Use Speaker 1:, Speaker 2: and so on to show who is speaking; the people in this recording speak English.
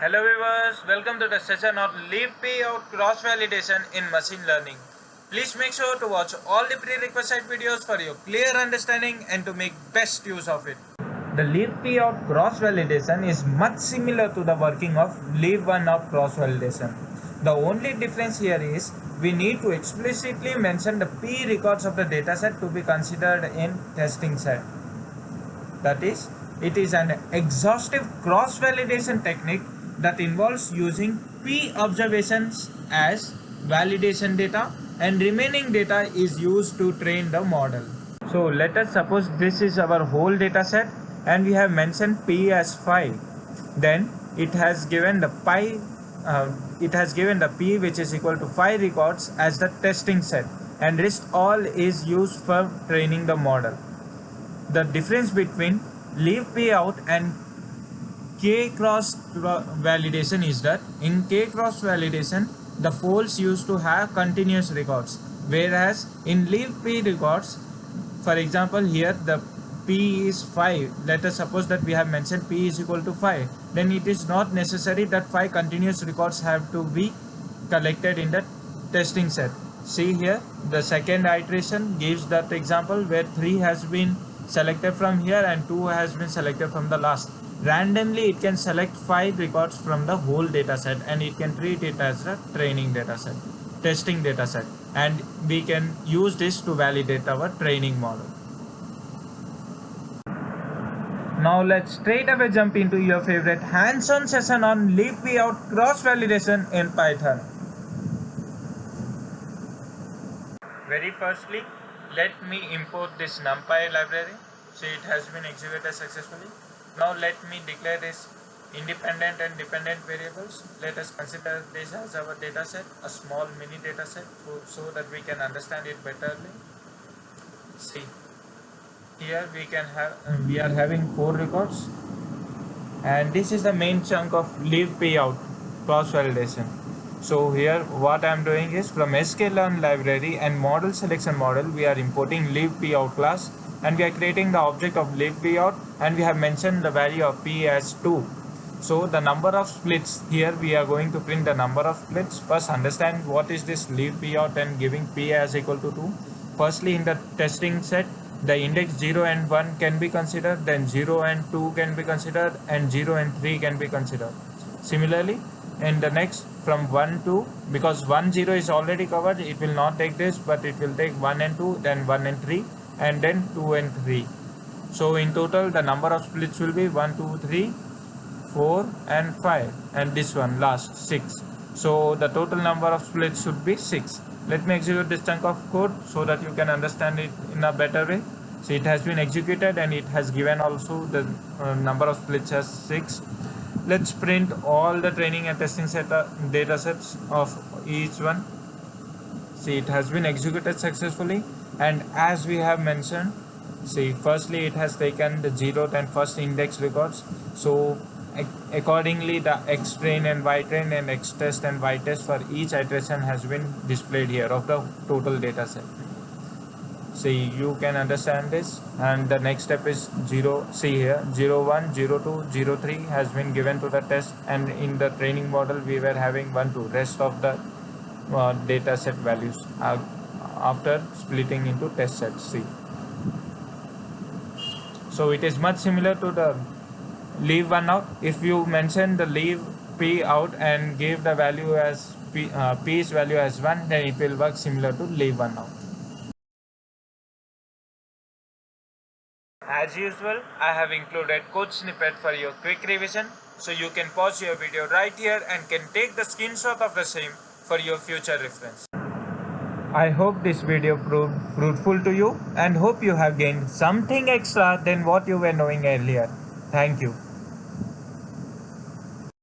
Speaker 1: Hello viewers, welcome to the session on leave payout cross validation in machine learning. Please make sure to watch all the prerequisite videos for your clear understanding and to make best use of it. The leave payout cross validation is much similar to the working of leave one out cross validation. The only difference here is we need to explicitly mention the P records of the dataset to be considered in testing set. That is, it is an exhaustive cross-validation technique that involves using P observations as validation data and remaining data is used to train the model. So let us suppose this is our whole data set and we have mentioned P as 5. Then it has given the P which is equal to 5 records as the testing set, and rest all is used for training the model. The difference between leave payout and K cross validation is that in K cross validation the folds used to have continuous records, whereas in leave P records, for example here the P is 5. Let us suppose that we have mentioned P is equal to 5. Then it is not necessary that 5 continuous records have to be collected in the testing set. See here, the second iteration gives that example where 3 has been selected from here and 2 has been selected from the last. Randomly it can select 5 records from the whole dataset and it can treat it as a training dataset, testing dataset, and we can use this to validate our training model. Now let's straight away jump into your favorite hands-on session on leave payout cross validation in Python. Very firstly, let me import this numpy library. So it has been executed successfully. Now let me declare this independent and dependent variables. Let us consider this as our dataset, a small mini dataset, so that we can understand it betterly. See, here we are having 4 records, and this is the main chunk of leave payout cross validation. So here what I am doing is from sklearn library and model selection model we are importing leave payout class, and we are creating the object of leave payout, and we have mentioned the value of P as 2. So the number of splits, here we are going to print the number of splits. First understand what is this leave payout and giving P as equal to 2. Firstly, in the testing set the index 0 and 1 can be considered, then 0 and 2 can be considered, and 0 and 3 can be considered. Similarly, in the next from 1 to, because 1 0 is already covered, it will not take this, but it will take 1 and 2, then 1 and 3, and then 2 and 3. So in total the number of splits will be 1 2 3 4 and 5, and this one last 6. So the total number of splits should be 6. Let me execute this chunk of code so that you can understand it in a better way. So it has been executed and it has given also the number of splits as 6. Let's print all the training and testing set data sets of each one. See, it has been executed successfully, and as we have mentioned, see, firstly it has taken the 0th and first index records. So accordingly the x train and y train and x test and y test for each iteration has been displayed here of the total data set. See, you can understand this, and the next step is 0. See here, 01, 02, 03 has been given to the test, and in the training model we were having 1 2. Rest of the data set values after splitting into test sets. See, so it is much similar to the leave one out. If you mention the leave P out and give the value as P's value as 1, then it will work similar to leave one out. As usual, I have included code snippet for your quick revision, so you can pause your video right here and can take the screenshot of the same for your future reference. I hope this video proved fruitful to you and hope you have gained something extra than what you were knowing earlier. Thank you.